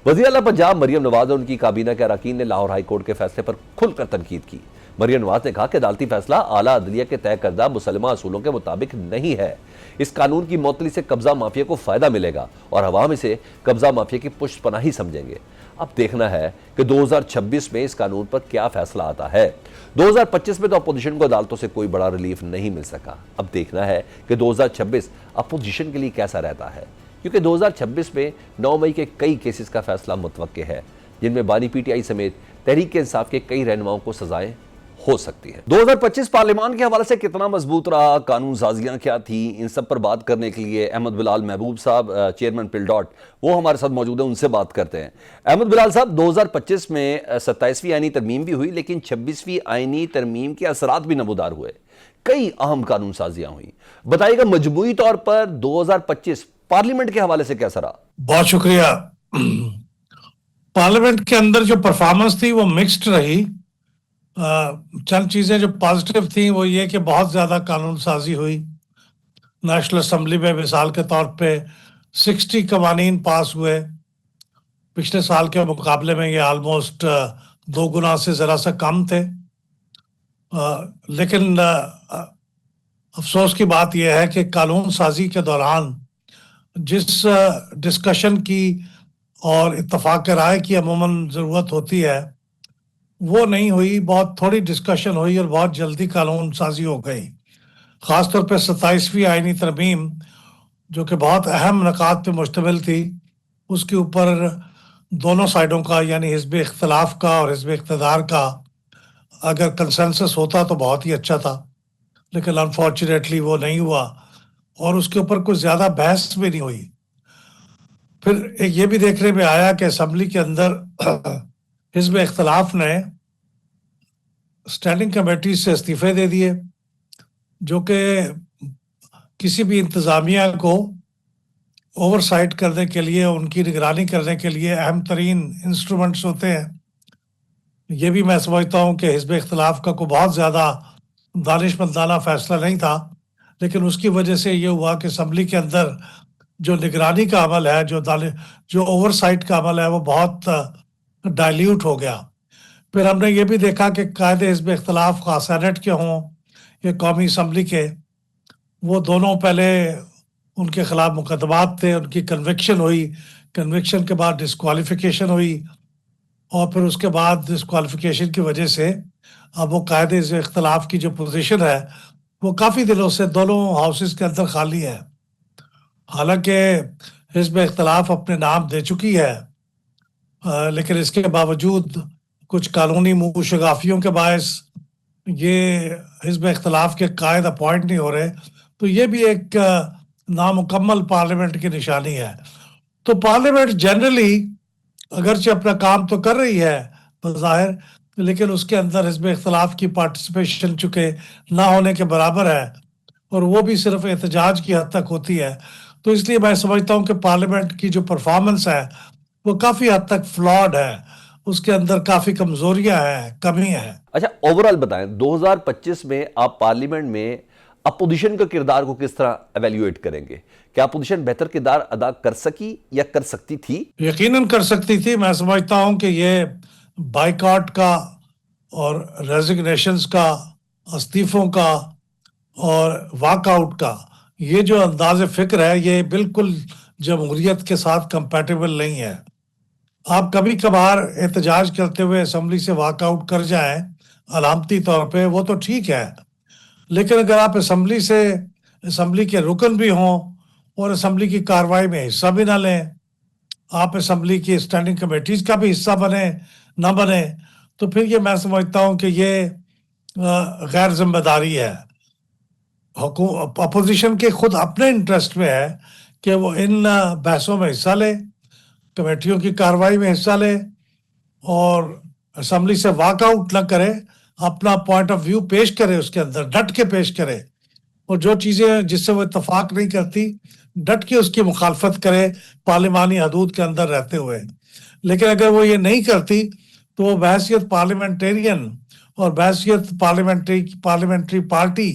وزیر اعلیٰ پنجاب مریم نواز اور ان کی کابینہ کے اراکین نے لاہور ہائی کورٹ کے فیصلے پر کھل کر تنقید کی۔ مریم نواز نے کہا کہ عدالتی فیصلہ اعلیٰ عدلیہ کے طے کردہ مسلمہ اصولوں کے مطابق نہیں ہے۔ اس قانون کی معطلی سے قبضہ مافیا کو فائدہ ملے گا اور عوام اسے قبضہ مافیا کی پشت پناہی سمجھیں گے۔ اب دیکھنا ہے کہ 2026 میں اس قانون پر کیا فیصلہ آتا ہے۔ 2025 میں تو اپوزیشن کو عدالتوں سے کوئی بڑا ریلیف نہیں مل سکا۔ اب دیکھنا ہے کہ 2026 اپوزیشن کے لیے کیسا رہتا ہے، کیونکہ 2026 میں 9 مئی کے کئی کیسز کا فیصلہ متوقع ہے، جن میں بانی پی ٹی آئی سمیت تحریک انصاف کے کئی رہنماؤں کو سزائیں ہو سکتی ہیں۔ 2025 پارلیمان کے حوالے سے کتنا مضبوط رہا، قانون سازیاں کیا تھیں، ان سب پر بات کرنے کے لیے احمد بلال محبوب صاحب چیئرمین پل ڈاٹ وہ ہمارے ساتھ موجود ہیں، ان سے بات کرتے ہیں۔ احمد بلال صاحب، 2025 میں 27ویں آئینی ترمیم بھی ہوئی، لیکن 26ویں آئینی ترمیم کے اثرات بھی نمودار ہوئے، کئی اہم قانون سازیاں ہوئیں۔ بتائیے گا مجموعی طور پر 2025 پارلیمنٹ کے حوالے سے کیسا رہا؟ بہت شکریہ۔ پارلیمنٹ کے اندر جو پرفارمنس تھی وہ مکسڈ رہی۔ چند چیزیں جو پازیٹیو تھیں وہ یہ کہ بہت زیادہ قانون سازی ہوئی۔ نیشنل اسمبلی میں مثال کے طور پہ 60 قوانین پاس ہوئے، پچھلے سال کے مقابلے میں یہ آلموسٹ 2 گنا سے ذرا سا کم تھے۔ لیکن افسوس کی بات یہ ہے کہ قانون سازی کے دوران جس ڈسکشن کی اور اتفاق رائے کی عموماً ضرورت ہوتی ہے وہ نہیں ہوئی۔ بہت تھوڑی ڈسکشن ہوئی اور بہت جلدی قانون سازی ہو گئی۔ خاص طور پہ 27ویں آئینی ترمیم جو کہ بہت اہم نکات پہ مشتمل تھی، اس کے اوپر دونوں سائڈوں کا یعنی حزب اختلاف کا اور حزب اقتدار کا اگر کنسنسس ہوتا تو بہت ہی اچھا تھا، لیکن انفارچونیٹلی وہ نہیں ہوا اور اس کے اوپر کوئی زیادہ بحث بھی نہیں ہوئی۔ پھر یہ بھی دیکھنے میں آیا کہ اسمبلی کے اندر حزب اختلاف نے اسٹینڈنگ کمیٹی سے استعفے دے دیے، جو کہ کسی بھی انتظامیہ کو اوور سائٹ کرنے کے لیے، ان کی نگرانی کرنے کے لیے اہم ترین انسٹرومنٹس ہوتے ہیں۔ یہ بھی میں سمجھتا ہوں کہ حزب اختلاف کا کوئی بہت زیادہ دانشمندانہ فیصلہ نہیں تھا، لیکن اس کی وجہ سے یہ ہوا کہ اسمبلی کے اندر جو نگرانی کا عمل ہے، جو اوور سائٹ کا عمل ہے، وہ بہت ڈائلیوٹ ہو گیا۔ پھر ہم نے یہ بھی دیکھا کہ قائد حزب اختلاف خواہ سینٹ کے ہوں یا قومی اسمبلی کے، وہ دونوں پہلے ان کے خلاف مقدمات تھے، ان کی کنوکشن ہوئی، کنوکشن کے بعد ڈسکوالیفیکیشن ہوئی، اور پھر اس کے بعد ڈسکوالیفیکیشن کی وجہ سے اب وہ قائد حزب اختلاف کی جو پوزیشن ہے وہ کافی دنوں سے دونوں ہاؤسز کے اندر خالی ہے۔ حالانکہ حزب اختلاف اپنے نام دے چکی ہے، لیکن اس کے باوجود کچھ قانونی منہ شگافیوں کے باعث یہ حزب اختلاف کے قائد اپوائنٹ نہیں ہو رہے، تو یہ بھی ایک نامکمل پارلیمنٹ کی نشانی ہے۔ تو پارلیمنٹ جنرلی اگرچہ اپنا کام تو کر رہی ہے بظاہر، لیکن اس کے اندر حزب اختلاف کی پارٹیسپیشن چونکہ نہ ہونے کے برابر ہے، اور وہ بھی صرف احتجاج کی حد تک ہوتی ہے۔ تو اس لیے میں سمجھتا ہوں کہ پارلیمنٹ کی جو پرفارمنس ہے وہ کافی حد تک فلاڈ ہے، اس کے اندر کافی کمزوریاں ہیں، کمی ہے۔ اچھا، اوورال بتائیں 2025 میں آپ پارلیمنٹ میں اپوزیشن کے کردار کو کس طرح ایویلیویٹ کریں گے؟ کیا اپوزیشن بہتر کردار ادا کر سکی یا کر سکتی تھی؟ یقیناً کر سکتی تھی۔ میں سمجھتا ہوں کہ یہ بائیکاٹ کا اور ریزگنیشنز کا، استعفوں کا اور واک آؤٹ کا یہ جو انداز فکر ہے یہ بالکل جمہوریت کے ساتھ کمپیٹیبل نہیں ہے. آپ کبھی کبھار احتجاج کرتے ہوئے اسمبلی سے واک آؤٹ کر جائیں علامتی طور پہ وہ تو ٹھیک ہے، لیکن اگر آپ اسمبلی کے رکن بھی ہوں اور اسمبلی کی کارروائی میں حصہ بھی نہ لیں، آپ اسمبلی کی اسٹینڈنگ کمیٹیز کا بھی حصہ نہ بنے، تو پھر یہ میں سمجھتا ہوں کہ یہ غیر ذمہ داری ہے. اپوزیشن کے خود اپنے انٹرسٹ میں ہے کہ وہ ان بحثوں میں حصہ لے، کمیٹیوں کی کارروائی میں حصہ لے اور اسمبلی سے واک آؤٹ نہ کرے، اپنا پوائنٹ آف ویو پیش کرے، اس کے اندر ڈٹ کے پیش کرے، اور جو چیزیں جس سے وہ اتفاق نہیں کرتی ڈٹ کے اس کی مخالفت کرے پارلیمانی حدود کے اندر رہتے ہوئے. لیکن اگر وہ یہ نہیں کرتی تو وہ بحیثیت پارلیمنٹیرین اور بحیثیت پارلیمنٹری پارٹی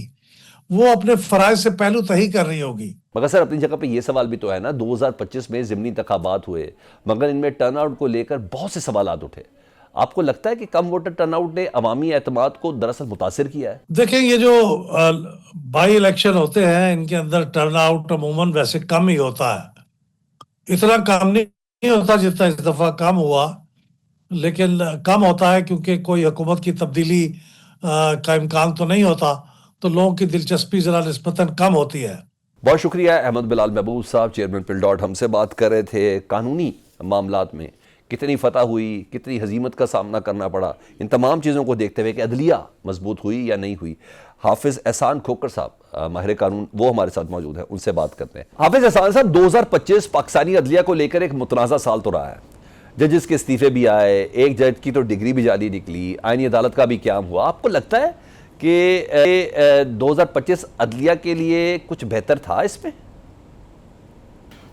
وہ اپنے فرائض سے پہلو تہی کر رہی ہوگی. مگر سر اپنی جگہ پہ یہ سوال بھی تو ہے نا، 2025 میں ضمنی انتخابات ہوئے مگر ان میں ٹرن آؤٹ کو لے کر بہت سے سوالات اٹھے. آپ کو لگتا ہے کہ کم ووٹر ٹرن آؤٹ نے عوامی اعتماد کو دراصل متاثر کیا ہے؟ دیکھیں یہ جو بائی الیکشن ہوتے ہیں ان کے اندر ٹرن آؤٹ عموماً ویسے کم ہی ہوتا ہے، اتنا کم نہیں ہوتا جتنا اس دفعہ کم ہوا، لیکن کم ہوتا ہے کیونکہ کوئی حکومت کی تبدیلی کا امکان تو نہیں ہوتا، تو لوگوں کی دلچسپی ذرا نسبتاً کم ہوتی ہے. بہت شکریہ احمد بلال محبوب صاحب، چیئرمین پل ڈاٹ، ہم سے بات کر رہے تھے قانونی معاملات میں کتنی فتح ہوئی، کتنی ہزیمت کا سامنا کرنا پڑا، ان تمام چیزوں کو دیکھتے ہوئے کہ عدلیہ مضبوط ہوئی یا نہیں ہوئی. حافظ احسان کھوکر صاحب ماہر قانون وہ ہمارے ساتھ موجود ہیں، ان سے بات کرتے ہیں. حافظ احسان صاحب، 2025 پاکستانی عدلیہ کو لے کر ایک متنازع سال تو رہا ہے. ججز کے استعفے بھی آئے، ایک جج کی تو ڈگری بھی جعلی نکلی، آئینی عدالت کا بھی قیام ہوا. آپ کو لگتا ہے کہ 2025 عدلیہ کے لیے کچھ بہتر تھا اس میں؟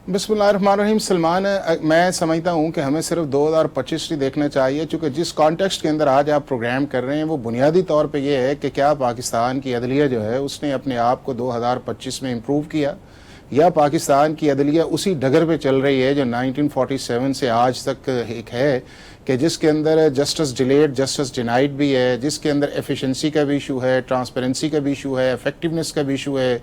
بسم اللہ الرحمن الرحیم. سلمان، میں سمجھتا ہوں کہ ہمیں صرف 2025 ہی دیکھنا چاہیے، چونکہ جس کانٹیکسٹ کے اندر آج آپ پروگرام کر رہے ہیں وہ بنیادی طور پہ یہ ہے کہ کیا پاکستان کی عدلیہ جو ہے اس نے اپنے آپ کو 2025 میں امپروو کیا، یا پاکستان کی عدلیہ اسی ڈگر پہ چل رہی ہے جو 1947 سے آج تک ایک ہے، کہ جس کے اندر جسٹس ڈیلیڈ جسٹس ڈینائڈ بھی ہے، جس کے اندر ایفیشنسی کا بھی ایشو ہے، ٹرانسپیرنسی کا بھی ایشو ہے، افیکٹونیس کا بھی ایشو ہے،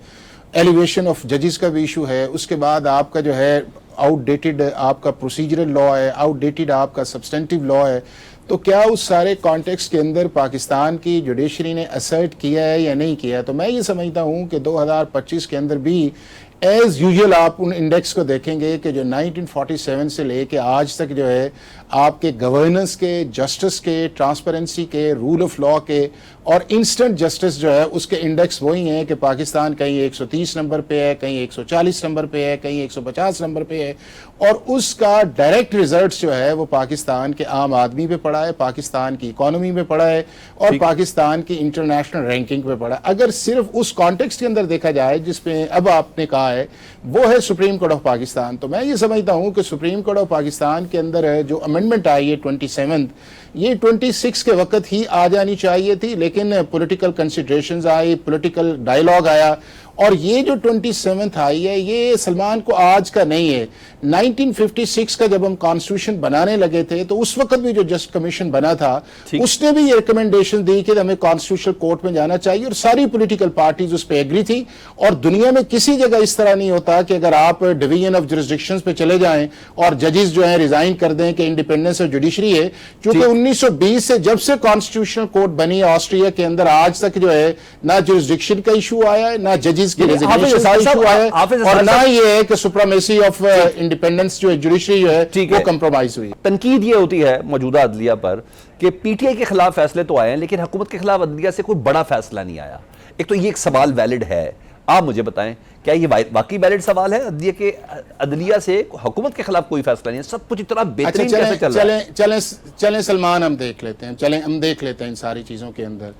ایلیویشن آف ججز کا بھی ایشو ہے. اس کے بعد آپ کا جو ہے آؤٹ ڈیٹڈ آپ کا پروسیجرل لا ہے، آؤٹ ڈیٹڈ آپ کا سبسٹینٹیو لا ہے. تو کیا اس سارے کانٹیکسٹ کے اندر پاکستان کی جوڈیشری نے اسرٹ کیا ہے یا نہیں کیا؟ تو میں یہ سمجھتا ہوں کہ 2025 کے اندر بھی ایز یوزول آپ ان انڈیکس کو دیکھیں گے کہ جو 1947 سے لے کے آج تک جو ہے آپ کے گورننس کے، جسٹس کے، ٹرانسپیرنسی کے، رول آف لا کے اور انسٹنٹ جسٹس جو ہے اس کے انڈیکس وہی ہیں کہ پاکستان کہیں 130 نمبر پہ ہے، کہیں 140 نمبر پہ ہے، کہیں 150 نمبر پہ ہے، اور اس کا ڈائریکٹ ریزلٹس جو ہے وہ پاکستان کے عام آدمی پہ پڑا ہے، پاکستان کی اکانومی پہ پڑا ہے اور پاکستان کی انٹرنیشنل رینکنگ پہ پڑا ہے. اگر صرف اس کانٹیکسٹ کے اندر دیکھا جائے جس پہ اب آپ نے کہا ہے وہ ہے سپریم کورٹ آف پاکستان، تو میں یہ سمجھتا ہوں کہ سپریم کورٹ آف پاکستان کے اندر جو امینڈمنٹ آئی ہے 27 یہ 26 کے وقت ہی آ جانی چاہیے تھی، لیکن پولیٹیکل کنسیڈریشنز آئی، پولیٹیکل ڈائیلاگ آیا، اور یہ جو 27 آئی ہے یہ سلمان کو آج کا نہیں ہے. 1956 کا جب ہم کانسٹیٹیوشن بنانے لگے تھے تو اس وقت بھی جو جسٹس کمیشن بنا تھا اس نے بھی یہ ریکمنڈیشن دی کہ ہمیں کانسٹیٹیوشنل کورٹ میں جانا چاہیے، اور ساری پولیٹیکل پارٹیز اس پہ ایگری تھی. اور دنیا میں کسی جگہ اس طرح نہیں ہوتا کہ اگر آپ ڈویژن آف جورسڈکشنز پہ چلے جائیں اور ججز جو ہیں ریزائن کر دیں کہ انڈیپینڈنس آف جوڈیشری ہے. چونکہ 1920 سے جب سے کانسٹیٹیوشنل کورٹ بنی ہے آسٹریا کے اندر آج تک جو ہے نہ جورسڈکشن کا ایشو آیا ہے، نہ ججز کی ریزگنیشن کا ایشو آیا ہے، اور نہ یہ ہے کہ سپرامیسی آف انڈیپینڈنس جو جوڈیشری جو ہے وہ کمپرومائز ہوئی. تنقید یہ ہوتی ہے موجودہ عدلیہ پر کہ پی ٹی آئی کے خلاف فیصلے تو آئے ہیں لیکن حکومت کے خلاف عدلیہ سے کوئی بڑا فیصلہ نہیں آیا. ایک تو یہ ایک سوال ویلڈ ہے، آپ مجھے بتائیں کیا یہ واقعی ویلڈ سوال ہے عدلیہ سے حکومت کے خلاف کوئی فیصلہ نہیں ہے؟ سب کچھ اتنا بہترین کیسے چل رہا ہے؟ چلیں سلمان ہم دیکھ لیتے ہیں ان ساری چیزوں کے اندر.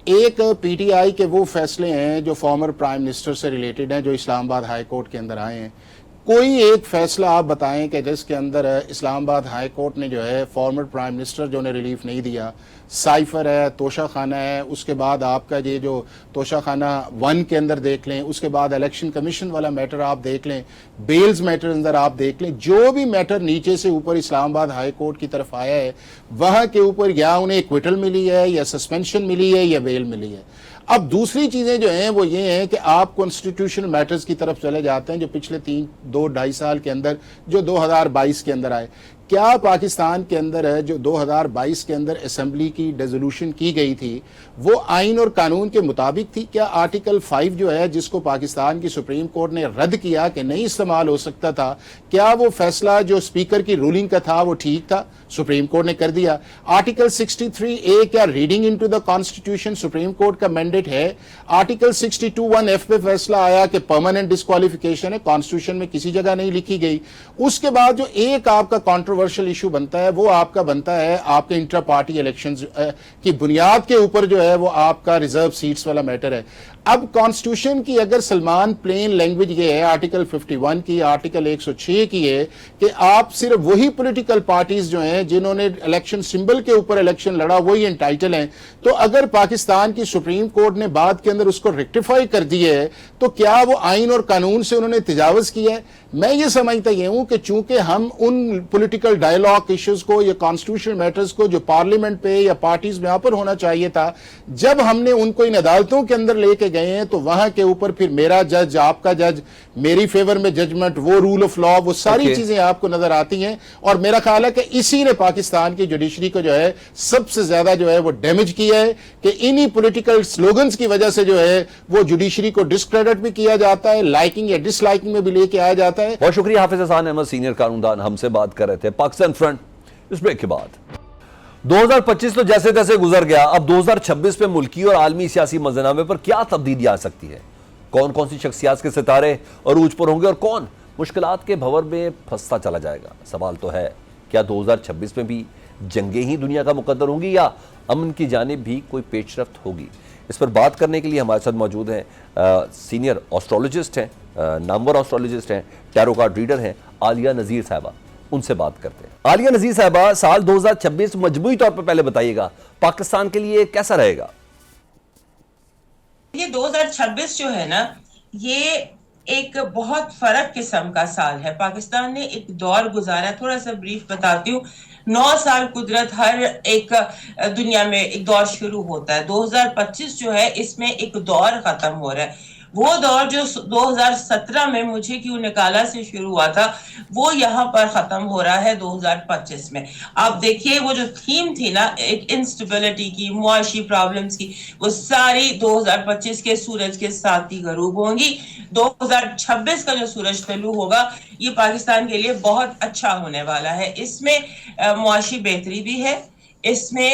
ایک پی ٹی آئی کے وہ فیصلے ہیں جو فارمر پرائم منسٹر سے ریلیٹڈ ہیں جو اسلام آباد ہائی کورٹ کے اندر آئے ہیں. کوئی ایک فیصلہ آپ بتائیں کہ جس کے اندر اسلام آباد ہائی کورٹ نے جو ہے فارمر پرائم منسٹر جو نے ریلیف نہیں دیا، سائفر ہے, توشہ خانہ ہے, اس کے بعد آپ کا یہ جو توشہ خانہ 1 کے اندر دیکھ لیں, اس کے بعد الیکشن کمیشن والا میٹر آپ دیکھ لیں, بیلز میٹر اندر آپ دیکھ لیں, جو بھی میٹر نیچے سے اوپر اسلام آباد ہائی کورٹ کی طرف آیا ہے وہاں کے اوپر یا انہیں ایکویٹل ملی ہے یا سسپینشن ملی ہے یا بیل ملی ہے. اب دوسری چیزیں جو ہیں وہ یہ ہیں کہ آپ کانسٹیٹیوشنل میٹرز کی طرف چلے جاتے ہیں جو پچھلے 2-2.5 سال کے اندر جو 2022 کے اندر آئے. کیا پاکستان کے اندر ہے جو 2022 کے اندر اسمبلی کی ڈیزولوشن کی گئی تھی وہ آئین اور قانون کے مطابق تھی؟ کیا آرٹیکل 5 جو ہے جس کو پاکستان کی سپریم کورٹ نے رد کیا کہ نہیں استعمال ہو سکتا تھا, کیا وہ فیصلہ جو اسپیکر کی رولنگ کا تھا وہ ٹھیک تھا؟ سپریم کورٹ نے کر دیا. آرٹیکل 63A کیا reading into the constitution supreme court کا مینڈیٹ ہے؟ آرٹیکل 62(1)(f) پہ فیصلہ آیا کہ پرماننٹ ڈسکوالیفیکیشن ہے, کانسٹیٹیوشن میں کسی جگہ نہیں لکھی گئی. اس کے بعد جو ایک آپ کا کنٹروورشل ایشو بنتا ہے وہ آپ کا بنتا ہے آپ کے انٹرا پارٹی الیکشنز کی بنیاد کے اوپر جو ہے وہ آپ کا ریزرو سیٹس والا میٹر ہے. اب کانسٹیٹیوشن کی اگر سلمان پلین لینگویج یہ ہے آرٹیکل 51 کی, آرٹیکل 106 کی ہے کہ آپ صرف وہی پولیٹیکل پارٹیز جو ہیں جنہوں نے الیکشن سمبل کے اوپر الیکشن لڑا وہی انٹائٹل ہیں. تو اگر پاکستان کی سپریم کورٹ نے بعد کے اندر اس کو ریکٹیفائی کر دی ہے تو کیا وہ آئین اور قانون سے انہوں نے تجاوز کیا ہے؟ میں یہ سمجھتا یہ ہوں کہ چونکہ ہم ان پولیٹیکل ڈائیلاگ ایشوز کو یا کانسٹیٹیوشنل میٹرز کو جو پارلیمنٹ پہ یا پارٹیز میں پر ہونا چاہیے تھا, جب ہم نے ان کو ان عدالتوں کے اندر لے کے گئے ہیں تو وہاں کے اوپر پھر میرا جج, آپ کا جج, میری فیور میں ججمنٹ, وہ رول آف لا, وہ ساری چیزیں آپ کو نظر آتی ہیں. اور میرا خیال ہے کہ اسی نے پاکستان کی جوڈیشری کو جو ہے سب سے زیادہ جو ہے وہ ڈیمیج کیا ہے کہ انہی پولیٹیکل سلوگنز کی وجہ سے جو ہے وہ جوڈیشری کو ڈسکریڈٹ بھی کیا جاتا ہے, لائکنگ یا ڈس لائکنگ میں بھی لے کے آیا جاتا ہے. بہت شکریہ حافظ احسان احمد, سینئر قانون دان, ہم سے بات کر رہے تھے پاکستان فرنٹ. اس بریک کے بعد 2025 تو جیسے تیسے گزر گیا, اب 2026 میں ملکی اور عالمی سیاسی منظرنامے پر کیا تبدیلی آ سکتی ہے؟ کون کون سی شخصیات کے ستارے عروج پر ہوں گے اور کون مشکلات کے بھور میں پھنستا چلا جائے گا؟ سوال تو ہے, کیا 2026 میں بھی جنگیں ہی دنیا کا مقدر ہوں گی یا امن کی جانب بھی کوئی پیش رفت ہوگی؟ اس پر بات کرنے کے لیے ہمارے ساتھ موجود ہیں سینئر آسٹرولوجسٹ ہیں, نامور آسٹرولوجسٹ ہیں, ٹیرو کارڈ ریڈر ہیں, عالیہ نذیر صاحبہ. ان سے بات کرتے ہیں. عالیہ نذیر صاحبہ, سال 2026 مجموعی طور پر پہلے بتائیے گا پاکستان کے لیے کیسا رہے گا؟ یہ 2026 جو ہے نا یہ ایک بہت فرق قسم کا سال ہے. پاکستان نے ایک دور گزارا, تھوڑا سا بریف بتاتی ہوں. 9 سال قدرت ہر ایک دنیا میں ایک دور شروع ہوتا ہے. 2025 جو ہے اس میں ایک دور ختم ہو رہا ہے. وہ دور جو 2017 میں مجھے کیوں نکالا سے شروع ہوا تھا وہ یہاں پر ختم ہو رہا ہے 2025 میں. آپ دیکھیے وہ جو تھیم تھی نا ایک انسٹیبلٹی کی, معاشی پرابلمز کی, وہ ساری 2025 کے سورج کے ساتھ ہی غروب ہوں گی. 2026 کا جو سورج طلوع ہوگا یہ پاکستان کے لیے بہت اچھا ہونے والا ہے. اس میں معاشی بہتری بھی ہے, اس میں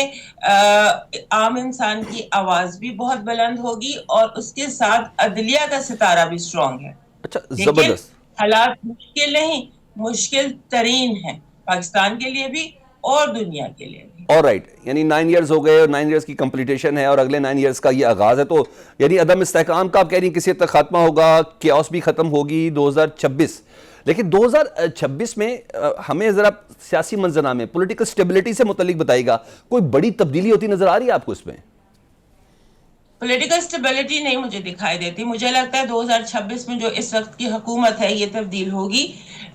عام انسان کی آواز بھی بہت بلند ہوگی اور اس کے ساتھ عدلیہ کا ستارہ بھی سٹرونگ ہے. اچھا, زبردست. حالات مشکل نہیں, مشکل ترین ہیں پاکستان کے لیے بھی اور دنیا کے لیے بھی. اور رائٹ, یعنی 9 ایئرز ہو گئے اور 9 ایئرز کی کمپلیٹیشن ہے اور اگلے 9 ایئرز کا یہ آغاز ہے, تو یعنی عدم استحکام کا آپ کہہ رہی ہیں کسی حد تک خاتمہ ہوگا, کیوس بھی ختم ہوگی 2026. لیکن 2026 میں ہمیں ذرا سیاسی منظرنامے, پولیٹیکل سٹیبلٹی سے متعلق بتائیے گا, کوئی بڑی تبدیلی ہوتی نظر آ رہی ہے آپ کو اس میں؟ پولیٹیکل سٹیبلٹی نہیں مجھے دکھائی دیتی. مجھے لگتا ہے 2026 میں جو اس وقت کی حکومت ہے یہ تبدیل ہوگی.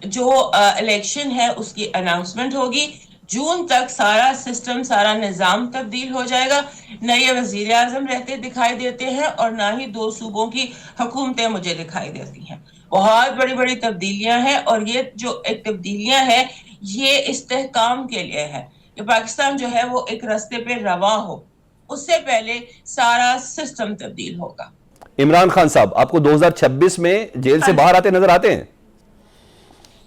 جو الیکشن ہے اس کی اناؤنسمنٹ ہوگی, جون تک سارا سسٹم, سارا نظام تبدیل ہو جائے گا. نئے وزیر اعظم رہتے دکھائی دیتے ہیں اور نہ ہی 2 صوبوں کی حکومتیں مجھے دکھائی دیتی ہیں. بہت بڑی بڑی تبدیلیاں ہیں اور یہ جو ایک تبدیلیاں ہیں یہ استحکام کے لیے ہے کہ پاکستان جو ہے وہ ایک راستے پہ رواں ہو. اس سے پہلے سارا سسٹم تبدیل ہوگا. عمران خان صاحب آپ کو 2026 میں جیل سے باہر آتے نظر آتے ہیں؟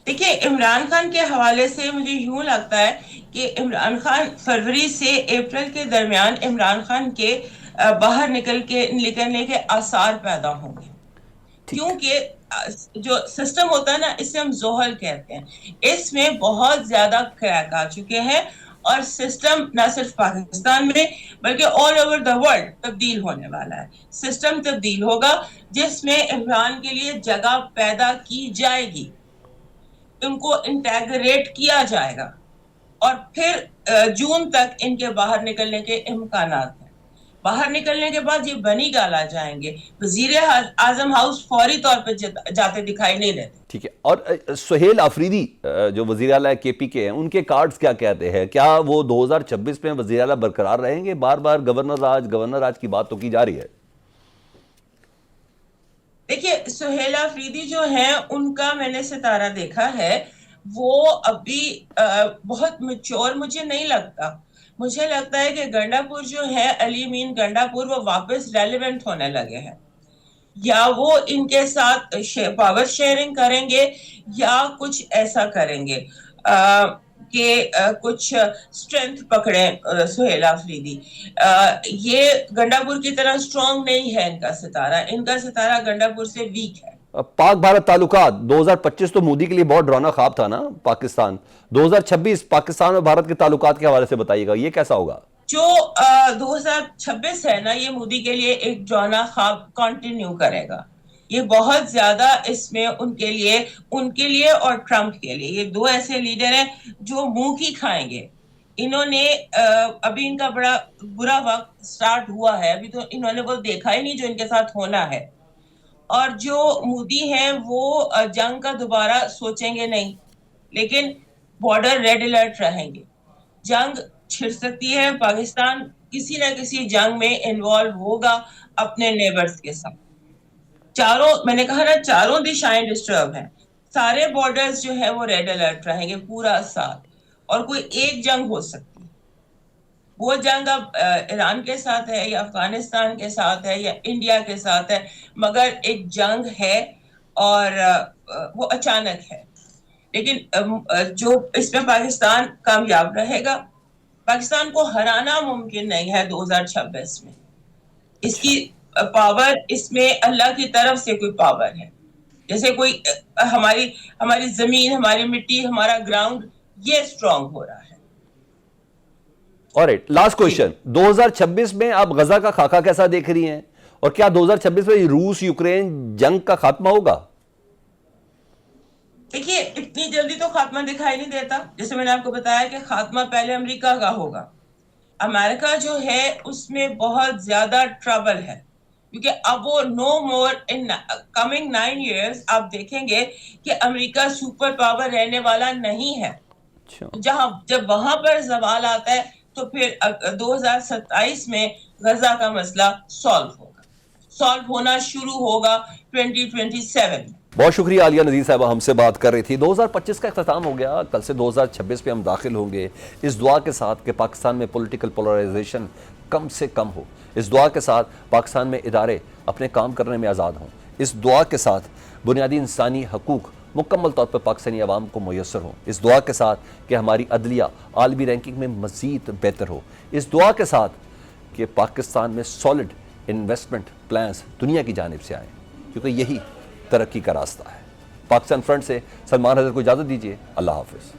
دیکھیں, عمران خان کے حوالے سے مجھے یوں لگتا ہے کہ عمران خان فروری سے اپریل کے درمیان عمران خان کے باہر نکلنے کے آثار پیدا ہوں گے, کیونکہ جو سسٹم ہوتا ہے نا اسے ہم زحل کہتے ہیں, اس میں بہت زیادہ کریک آ چکے ہیں اور سسٹم نہ صرف پاکستان میں بلکہ آل اوور دا ورلڈ تبدیل ہونے والا ہے. سسٹم تبدیل ہوگا جس میں عمران کے لیے جگہ پیدا کی جائے گی, ان کو انٹیگریٹ کیا جائے گا. اور پھر جون تک ان کے باہر نکلنے کے امکانات ہیں. باہر نکلنے کے بعد یہ بنی گالا جائیں گے. وزیر اعظم ہاؤس فوری طور پہ جاتے دکھائی نہیں دیتے. ٹھیک ہے. اور سہیل آفریدی جو وزیر اعلیٰ کے پی کے ہیں، ان کے کارڈز کیا کہتے ہیں؟ کیا وہ 2026 میں وزیر اعلیٰ برقرار رہیں گے؟ بار بار گورنر راج کی بات تو کی جا رہی ہے. دیکھیے سہیل آفریدی جو ہیں ان کا میں نے ستارہ دیکھا ہے، وہ ابھی بہت میچور مجھے نہیں لگتا. مجھے لگتا ہے کہ گنڈا پور جو ہے، علی مین گنڈا پور، وہ واپس ریلیونٹ ہونے لگے ہیں. یا وہ ان کے ساتھ پاور شیئرنگ کریں گے یا کچھ ایسا کریں گے کہ کچھ سٹرینتھ پکڑیں سہیل آفریدی. یہ گنڈا پور کی طرح سٹرونگ نہیں ہے ان کا ستارہ گنڈا پور سے ویک ہے. پاک بھارت تعلقات 2025 تو مودی کے لیے بہت ڈرانا خواب تھا نا پاکستان. 2026 پاکستان اور بھارت کے تعلقات کے حوالے سے بتائیے گا، یہ کیسا ہوگا؟ جو 2026 ہے نا، یہ مودی کے لیے ایک ڈرانا خواب کنٹینیو کرے گا. یہ بہت زیادہ اس میں ان کے لیے اور ٹرمپ کے لیے، یہ دو ایسے لیڈر ہیں جو منہ کی کھائیں گے. انہوں نے ابھی ان کا بڑا برا وقت سٹارٹ ہوا ہے، ابھی تو انہوں نے وہ دیکھا ہی نہیں جو ان کے ساتھ ہونا ہے. اور جو مودی ہیں وہ جنگ کا دوبارہ سوچیں گے نہیں، لیکن بارڈر ریڈ الرٹ رہیں گے. جنگ چھڑ سکتی ہے، پاکستان کسی نہ کسی جنگ میں انوالو ہوگا اپنے نیبرز کے ساتھ. میں نے کہا نا، چاروں دشائیں ڈسٹرب ہیں. سارے بارڈرز جو ہے وہ ریڈ الرٹ رہیں گے پورا سال، اور کوئی ایک جنگ ہو سکتی. وہ جنگ اب ایران کے ساتھ ہے یا افغانستان کے ساتھ ہے یا انڈیا کے ساتھ ہے، مگر ایک جنگ ہے اور وہ اچانک ہے. لیکن جو اس میں پاکستان کامیاب رہے گا. پاکستان کو ہرانا ممکن نہیں ہے 2026 میں. اس کی پاور، اس میں اللہ کی طرف سے کوئی پاور ہے. جیسے کوئی ہماری زمین، ہماری مٹی، ہمارا گراؤنڈ، یہ اسٹرانگ ہو رہا ہے. All right, last question. 2026 میں آپ غزہ کا خاکہ کیسا دیکھ رہی ہیں، اور کیا 2026 میں روس یوکرین جنگ کا خاتمہ ہوگا؟ دیکھیے اتنی جلدی تو خاتمہ دکھائی نہیں دیتا. جیسے میں نے آپ کو بتایا کہ خاتمہ پہلے امریکہ کا ہوگا. امریکہ جو ہے اس میں بہت زیادہ ٹربل ہے، کیونکہ اب وہ نو مور ان کمنگ 9 years آپ دیکھیں گے کہ امریکہ سپر پاور رہنے والا نہیں ہے. جب وہاں پر زوال آتا ہے تو پھر 2027 میں غزہ کا مسئلہ سالو ہونا شروع ہوگا 2027 میں. بہت شکریہ عالیہ نذیر صاحبہ، ہم سے بات کر رہی تھی. 2025 کا اختتام ہو گیا، کل سے 2026 میں ہم داخل ہوں گے، اس دعا کے ساتھ کہ پاکستان میں پولیٹیکل پولرائزیشن کم سے کم ہو. اس دعا کے ساتھ پاکستان میں ادارے اپنے کام کرنے میں آزاد ہوں. اس دعا کے ساتھ بنیادی انسانی حقوق مکمل طور پر پاکستانی عوام کو میسر ہوں. اس دعا کے ساتھ کہ ہماری عدلیہ عالمی رینکنگ میں مزید بہتر ہو. اس دعا کے ساتھ کہ پاکستان میں سالڈ انویسٹمنٹ پلانز دنیا کی جانب سے آئیں، کیونکہ یہی ترقی کا راستہ ہے. پاکستان فرنٹ سے سلمان حیدر کو اجازت دیجیے. اللہ حافظ.